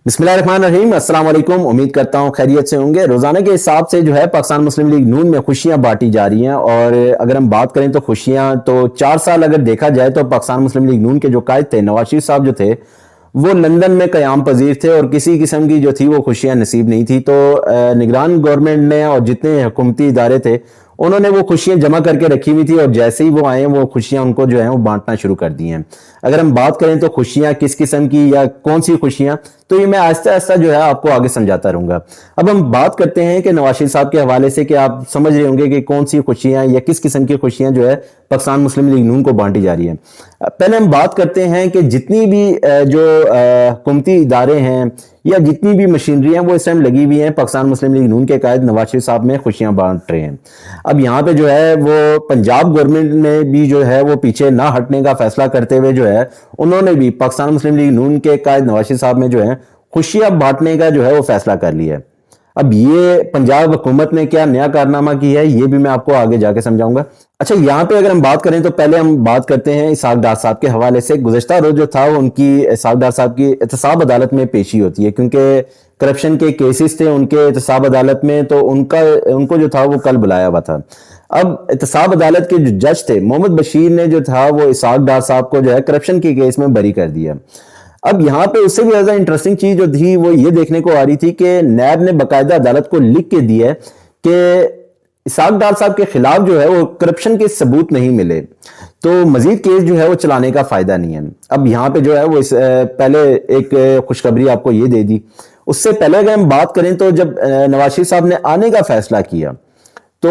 बिस्मिल्लाहिर्रहमानिर्रहीम। अस्सलाम वालेकुम। उम्मीद करता हूँ खैरियत से होंगे। रोज़ाना के हिसाब से जो है पाकिस्तान मुस्लिम लीग नून में खुशियाँ बांटी जा रही हैं। और अगर हम बात करें तो खुशियाँ तो 4 साल अगर देखा जाए तो पाकिस्तान मुस्लिम लीग नून के जो कायद थे नवाज शरीफ साहब जो थे वो लंदन में क़याम पजीर थे और किसी किस्म की जो थी वो खुशियाँ नसीब नहीं थी। तो निगरान गवर्नमेंट ने और जितने हुकूमती इदारे थे उन्होंने वो खुशियां जमा करके रखी हुई थी और जैसे ही वो आए वो खुशियां उनको जो है वो बांटना शुरू कर दी हैं। अगर हम बात करें तो खुशियां किस किस्म की या कौन सी खुशियां, तो ये मैं आहिस्ता आहिस्ता जो है आपको आगे समझाता रहूंगा। अब हम बात करते हैं कि नवाज शरीफ साहब के हवाले से कि आप समझ रहे होंगे कि कौन सी खुशियां या किस किस्म की खुशियां जो है पाकिस्तान मुस्लिम लीग नून को बांटी जा रही है। पहले हम बात करते हैं कि जितनी भी जो हुकूमती इदारे हैं या जितनी भी मशीनरी हैं वो इस टाइम लगी हुई हैं पाकिस्तान मुस्लिम लीग नून के कायद नवाज शरीफ साहब में खुशियां बांट रहे हैं। अब यहाँ पे जो है वो पंजाब गवर्नमेंट ने भी जो है वो पीछे ना हटने का फैसला करते हुए जो है उन्होंने भी पाकिस्तान मुस्लिम लीग नून के कायद नवाज शरीफ साहब में जो है खुशियां बांटने का जो है वो फैसला कर लिया है। अब ये पंजाब हुकूमत ने क्या नया कारनामा किया है ये भी मैं आपको आगे जाके समझाऊंगा। अच्छा, यहाँ पे अगर हम बात करें तो पहले हम बात करते हैं इसहाक डार साहब के हवाले से। गुज़श्ता रोज जो था वो उनकी इसहाक डार साहब की एहतसाब अदालत में पेशी होती है क्योंकि करप्शन के केसेस थे उनके एहतसाब अदालत में, तो उनको जो था वो कल बुलाया हुआ था। अब एहतसाब अदालत के जो जज थे मोहम्मद बशीर ने जो था वो इसहाक डार साहब को जो है करप्शन के केस में बरी कर दिया। अब यहाँ पे उससे भी ज्यादा इंटरेस्टिंग चीज जो थी वो ये देखने को आ रही थी कि नैब ने बाकायदा अदालत को लिख के दिया है कि इसहाक डार साहब के खिलाफ जो है वो करप्शन के सबूत नहीं मिले तो मजीद केस जो है वो चलाने का फायदा नहीं है। अब यहाँ पे जो है वो पहले एक खुशखबरी आपको ये दे दी। उससे पहले अगर हम बात करें तो जब नवाज शरीफ साहब ने आने का फैसला किया तो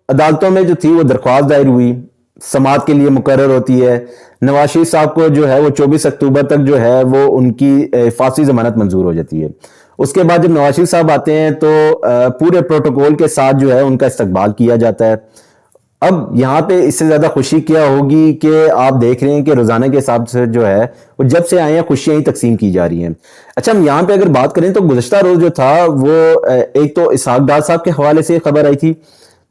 अदालतों में जो थी वो दरख्वास्त दायर हुई, समाअत के लिए मुकर्रर होती है। नवाज शरीफ साहब को जो है वो 24 अक्टूबर तक जो है वो उनकी फांसी जमानत मंजूर हो जाती है। उसके बाद जब नवाज शरीफ साहब आते हैं तो पूरे प्रोटोकॉल के साथ जो है उनका इस्तकबाल किया जाता है। अब यहाँ पे इससे ज्यादा खुशी क्या होगी कि आप देख रहे हैं कि रोजाना के हिसाब से जो है वो जब से आए हैं खुशियां ही तकसीम की जा रही हैं। अच्छा, हम यहाँ पे अगर बात करें तो गुज़श्ता रोज जो था वो एक तो इसहाक डार साहब के हवाले से खबर आई थी,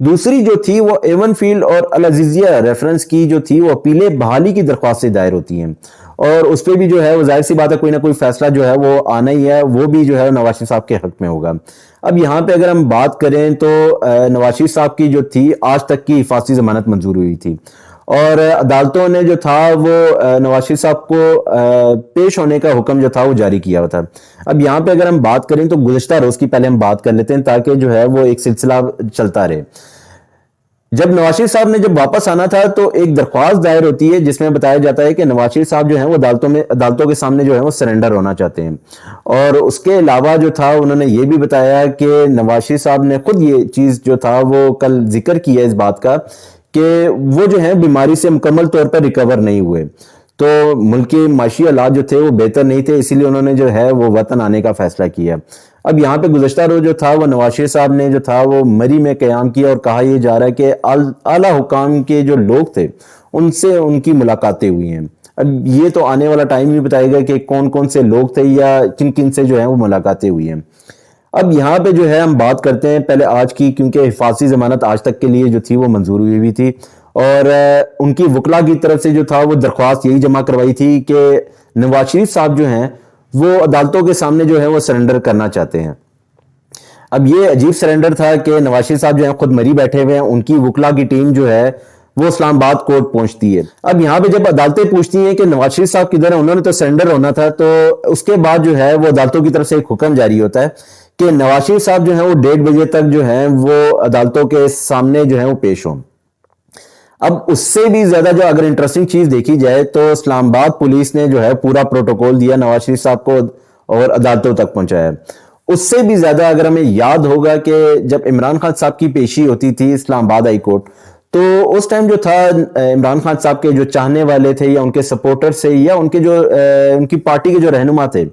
दूसरी जो थी वो एवन फील्ड और अल अजीजिया रेफरेंस की जो थी वो अपीलें बहाली की दरख्वास्त से दायर होती हैं और उस पर भी जो है वो जाहिर सी बात है कोई ना कोई फैसला जो है वो आना ही है, वो भी जो है नवाज शरीफ साहब के हक में होगा। अब यहाँ पे अगर हम बात करें तो नवाज शरीफ साहब की जो थी आज तक की फांसी जमानत मंजूर हुई थी और अदालतों ने जो था वो नवाज शरीफ साहब को पेश होने का हुक्म जो था वो जारी किया हुआ था। अब यहाँ पे अगर हम बात करें तो गुज़श्ता रोज की पहले हम बात कर लेते हैं ताकि जो है वो एक सिलसिला चलता रहे। जब नवाज शरीफ साहब ने जब वापस आना था तो एक दरख्वास्त दायर होती है जिसमें बताया जाता है कि नवाज शरीफ साहब जो है वो अदालतों के सामने जो है वो सरेंडर होना चाहते हैं। और उसके अलावा जो था उन्होंने ये भी बताया कि नवाज शरीफ साहब ने खुद ये चीज जो था वो कल जिक्र किया इस बात का कि वो जो है बीमारी से मुकम्मल तौर पर रिकवर नहीं हुए, तो मुल्क के माशी हालात जो थे वो बेहतर नहीं थे, इसीलिए उन्होंने जो है वो वतन आने का फैसला किया। अब यहाँ पे गुज़श्ता रोज जो था वो नवाज शरीफ साहब ने जो था वो मरी में क़याम किया और कहा यह जा रहा है कि आला हुकाम के जो लोग थे उनसे उनकी मुलाकातें हुई हैं। अब ये तो आने वाला टाइम ही बताएगा कि कौन कौन से लोग थे या किन किन से जो है वो मुलाकातें हुई हैं। अब यहाँ पे जो है हम बात करते हैं पहले आज की, क्योंकि हिफाजती जमानत आज तक के लिए जो थी वो मंजूर हुई थी और उनकी वकला की तरफ से जो था वो दरख्वास्त यही जमा करवाई थी कि नवाज शरीफ साहब जो हैं वो अदालतों के सामने जो है वो सरेंडर करना चाहते हैं। अब ये अजीब सरेंडर था कि नवाज शरीफ साहब जो है खुद मरी बैठे हुए हैं, उनकी वकला की टीम जो है वो इस्लामाबाद कोर्ट पहुंचती है। अब यहाँ पे जब अदालतें पूछती हैं कि नवाज शरीफ साहब किधर है, उन्होंने तो सरेंडर होना था, तो उसके बाद जो है वो अदालतों की तरफ से एक हुक्म जारी होता है कि नवाज शरीफ साहब जो है वो 1:30 बजे तक जो है वो अदालतों के सामने जो है वो पेश हों। अब उससे भी ज्यादा जो अगर इंटरेस्टिंग चीज देखी जाए तो इस्लामाबाद पुलिस ने जो है पूरा प्रोटोकॉल दिया नवाज शरीफ साहब को और अदालतों तक पहुंचाया। उससे भी ज्यादा अगर हमें याद होगा कि जब इमरान खान साहब की पेशी होती थी इस्लामाबाद हाई कोर्ट, तो उस टाइम जो था इमरान खान साहब के जो चाहने वाले थे या उनके सपोर्टर से या उनके जो उनकी पार्टी के जो रहनुमा थे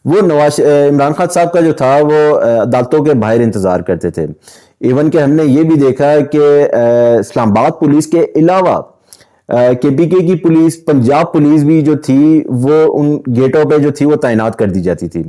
वो इमरान खान साहब का जो था वो अदालतों के बाहर इंतजार करते थे। इवन कि हमने ये भी देखा कि इस्लामाबाद पुलिस के अलावा केपीके की पुलिस, पंजाब पुलिस भी जो थी वो उन गेटों पे जो थी वो तैनात कर दी जाती थी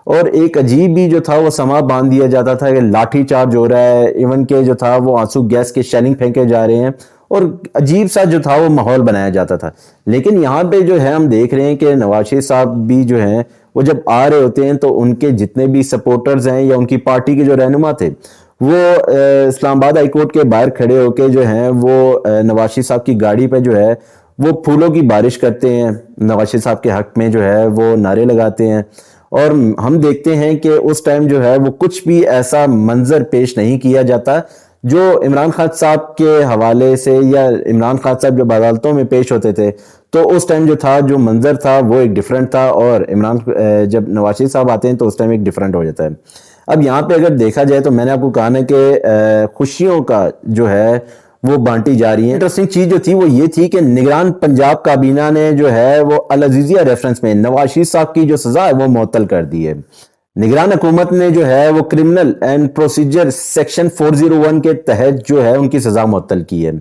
और एक अजीब भी जो था वो समा बांध दिया जाता था कि लाठी चार्ज हो रहा है, इवन के जो था वो आंसू गैस के शेलिंग फेंके जा रहे हैं और अजीब सा जो था वो माहौल बनाया जाता था। लेकिन यहाँ पे जो है हम देख रहे हैं कि नवाज शरीफ साहब भी जो हैं وہ جب آ رہے ہوتے ہیں تو ان کے جتنے بھی سپورٹرز ہیں یا ان کی پارٹی کے جو رہنما تھے وہ اسلام آباد ہائی کورٹ کے باہر کھڑے ہو کے جو ہیں وہ نواز شریف صاحب کی گاڑی پہ جو ہے وہ پھولوں کی بارش کرتے ہیں، نواز شریف صاحب کے حق میں جو ہے وہ نعرے لگاتے ہیں، اور ہم دیکھتے ہیں کہ اس ٹائم جو ہے وہ کچھ بھی ایسا منظر پیش نہیں کیا جاتا جو عمران خان صاحب کے حوالے سے، یا عمران خان صاحب جب عدالتوں میں پیش ہوتے تھے تو اس ٹائم جو تھا جو منظر تھا وہ ایک ڈیفرنٹ تھا، اور جب نواز شریف صاحب آتے ہیں تو اس ٹائم ایک ڈیفرنٹ ہو جاتا ہے۔ اب یہاں پہ اگر دیکھا جائے تو میں نے آپ کو کہا نا کہ خوشیوں کا جو ہے وہ بانٹی جا رہی ہیں۔ انٹرسٹنگ چیز جو تھی وہ یہ تھی کہ نگران پنجاب کابینہ نے جو ہے وہ العزیزیہ ریفرنس میں نواز شریف صاحب کی جو سزا ہے وہ معطل کر دی ہے۔ نگران حکومت نے جو ہے وہ کرمنل اینڈ پروسیجر سیکشن 401 کے تحت جو ہے ان کی سزا معطل کی ہے،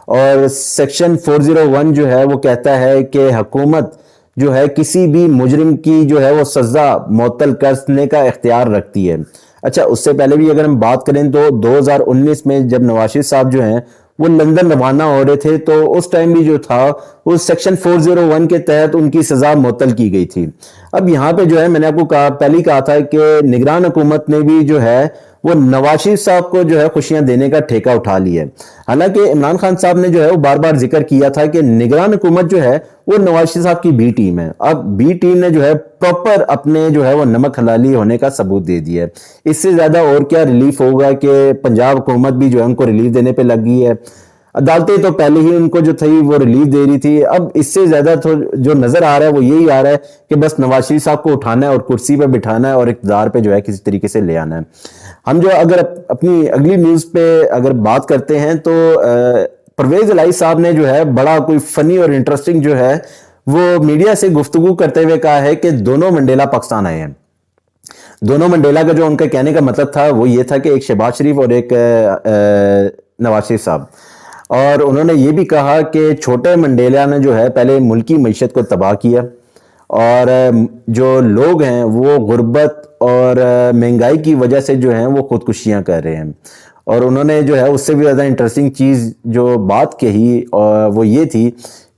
اور سیکشن 401 جو ہے وہ کہتا ہے کہ حکومت جو ہے کسی بھی مجرم کی جو ہے وہ سزا معطل کرنے کا اختیار رکھتی ہے۔ اچھا، اس سے پہلے بھی اگر ہم بات کریں تو 2019 میں جب نواز شریف صاحب جو ہیں وہ لندن روانہ ہو رہے تھے تو اس ٹائم بھی جو تھا وہ سیکشن 401 کے تحت ان کی سزا معطل کی گئی تھی۔ اب یہاں پہ جو ہے میں نے آپ کو پہلے کہا تھا کہ نگران حکومت نے بھی جو ہے وہ نواز شریف صاحب کو جو ہے خوشیاں دینے کا ٹھیکہ اٹھا لیا ہے۔ حالانکہ عمران خان صاحب نے جو ہے وہ بار بار ذکر کیا تھا کہ نگران حکومت جو ہے وہ نواز شریف صاحب کی بی ٹیم ہے۔ اب بی ٹیم نے جو ہے پراپر اپنے جو ہے وہ نمک حلالی ہونے کا ثبوت دے دیا ہے۔ اس سے زیادہ اور کیا ریلیف ہوگا کہ پنجاب حکومت بھی جو ہے ان کو ریلیف دینے پہ لگ گئی ہے، عدالتیں تو پہلے ہی ان کو جو تھی وہ ریلیف دے رہی تھی۔ اب اس سے زیادہ تو جو نظر آ رہا ہے وہ یہی آ رہا ہے کہ بس نواز شریف صاحب کو اٹھانا ہے اور کرسی پہ بٹھانا ہے اور اقتدار پہ جو ہے کسی طریقے سے لے آنا ہے۔ ہم جو اگر اپنی اگلی نیوز پہ اگر بات کرتے ہیں تو پرویز الہی صاحب نے جو ہے بڑا کوئی فنی اور انٹرسٹنگ جو ہے وہ میڈیا سے گفتگو کرتے ہوئے کہا ہے کہ دونوں منڈیلا پاکستان آئے ہیں۔ دونوں منڈیلا کا جو ان کے کہنے کا مطلب تھا وہ یہ تھا کہ ایک شہباز شریف اور ایک نواز شریف صاحب، اور انہوں نے یہ بھی کہا کہ چھوٹے منڈیلا نے جو ہے پہلے ملکی معیشت کو تباہ کیا، اور جو لوگ ہیں وہ غربت اور مہنگائی کی وجہ سے جو ہیں وہ خودکشیاں کر رہے ہیں۔ اور انہوں نے جو ہے اس سے بھی زیادہ انٹرسٹنگ چیز جو بات کہی وہ یہ تھی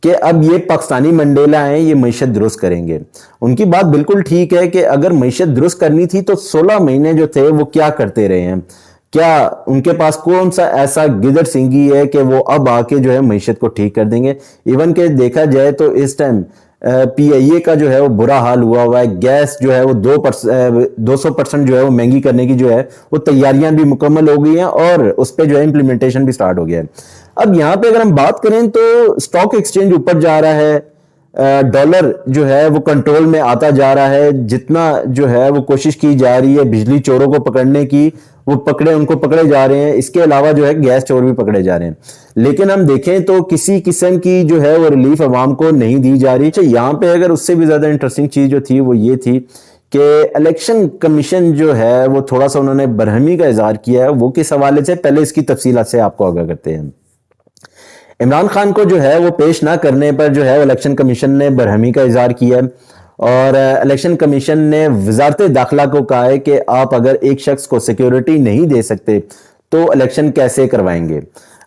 کہ اب یہ پاکستانی منڈیلا ہیں، یہ معیشت درست کریں گے۔ ان کی بات بالکل ٹھیک ہے کہ اگر معیشت درست کرنی تھی تو 16 مہینے جو تھے وہ کیا کرتے رہے ہیں؟ کیا ان کے پاس کون سا ایسا گدڑ سنگھی ہے کہ وہ اب آ کے جو ہے معیشت کو ٹھیک کر دیں گے؟ ایون کہ دیکھا جائے تو اس ٹائم پی آئی اے کا جو ہے وہ برا حال ہوا ہے، گیس جو ہے وہ 200% جو ہے وہ مہنگی کرنے کی جو ہے وہ تیاریاں بھی مکمل ہو گئی ہیں، اور اس پہ جو ہے امپلیمنٹیشن بھی سٹارٹ ہو گیا ہے۔ اب یہاں پہ اگر ہم بات کریں تو سٹاک ایکسچینج اوپر جا رہا ہے، ڈالر جو ہے وہ کنٹرول میں آتا جا رہا ہے، جتنا جو ہے وہ کوشش کی جا رہی ہے بجلی چوروں کو پکڑنے کی وہ ان کو پکڑے جا رہے ہیں، اس کے علاوہ جو ہے گیس چور بھی پکڑے جا رہے ہیں، لیکن ہم دیکھیں تو کسی قسم کی جو ہے وہ ریلیف عوام کو نہیں دی جا رہی۔ یہاں پہ اگر اس سے بھی زیادہ انٹرسٹنگ چیز جو تھی وہ یہ تھی کہ الیکشن کمیشن جو ہے وہ تھوڑا سا انہوں نے برہمی کا اظہار کیا ہے۔ وہ کس حوالے سے، پہلے اس کی تفصیلات سے آپ کو آگاہ کرتے ہیں۔ عمران خان کو جو ہے وہ پیش نہ کرنے پر جو ہے الیکشن کمیشن نے برہمی کا اظہار کیا ہے، اور الیکشن کمیشن نے وزارت داخلہ کو کہا ہے کہ آپ اگر ایک شخص کو سیکیورٹی نہیں دے سکتے تو الیکشن کیسے کروائیں گے؟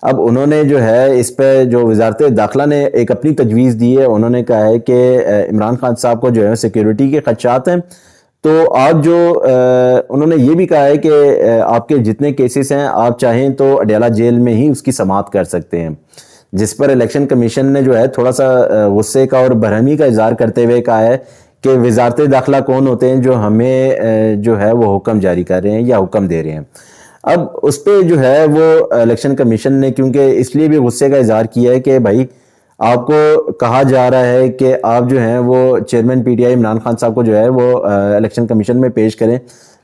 اب انہوں نے جو ہے اس پہ جو وزارت داخلہ نے ایک اپنی تجویز دی ہے، انہوں نے کہا ہے کہ عمران خان صاحب کو جو ہے سیکیورٹی کے خدشات ہیں، تو آپ جو انہوں نے یہ بھی کہا ہے کہ آپ کے جتنے کیسز ہیں آپ چاہیں تو اڈیالہ جیل میں ہی اس کی سماعت کر سکتے ہیں، جس پر الیکشن کمیشن نے جو ہے تھوڑا سا غصے کا اور برہمی کا اظہار کرتے ہوئے کہا ہے کہ وزارت داخلہ کون ہوتے ہیں جو ہمیں جو ہے وہ حکم جاری کر رہے ہیں یا حکم دے رہے ہیں۔ اب اس پہ جو ہے وہ الیکشن کمیشن نے کیونکہ اس لیے بھی غصے کا اظہار کیا ہے کہ بھائی آپ کو کہا جا رہا ہے کہ آپ جو ہیں وہ chairman P T I Imran Khan صاحب کو جو ہے وہ الیکشن کمیشن میں پیش کریں،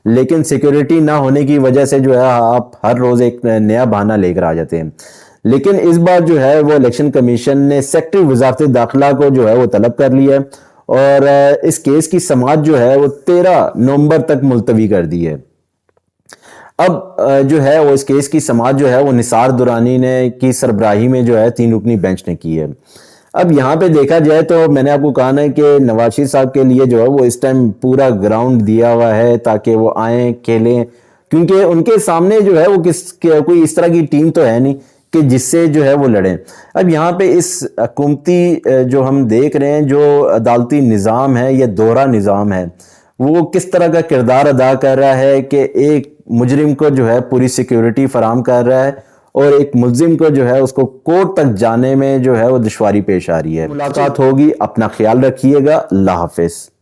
لیکن سیکیورٹی نہ ہونے کی وجہ سے جو ہے آپ ہر روز ایک نیا بہانہ لے کر آ جاتے ہیں۔ لیکن اس بار جو ہے وہ الیکشن کمیشن نے سیکرٹری وزارت داخلہ کو جو ہے وہ طلب کر لیا ہے، اور اس کیس کی سماعت جو ہے وہ 13 نومبر تک ملتوی کر دی ہے۔ اب جو ہے وہ اس کیس کی سماعت جو ہے وہ نثار درانی نے کی سربراہی میں جو ہے 3 رکنی بینچ نے کی ہے۔ اب یہاں پہ دیکھا جائے تو میں نے آپ کو کہا نا کہ نواز شریف صاحب کے لیے جو ہے وہ اس ٹائم پورا گراؤنڈ دیا ہوا ہے تاکہ وہ آئیں کھیلیں، کیونکہ ان کے سامنے جو ہے وہ کوئی اس طرح کی ٹیم تو ہے نہیں کہ جس سے جو ہے وہ لڑیں۔ اب یہاں پہ اس حکومتی جو ہم دیکھ رہے ہیں جو عدالتی نظام ہے یا دوہرا نظام ہے، وہ کس طرح کا کردار ادا کر رہا ہے کہ ایک مجرم کو جو ہے پوری سیکیورٹی فراہم کر رہا ہے اور ایک ملزم کو جو ہے اس کو کورٹ تک جانے میں جو ہے وہ دشواری پیش آ رہی ہے۔ ملاقات ہوگی، اپنا خیال رکھیے گا، اللہ حافظ۔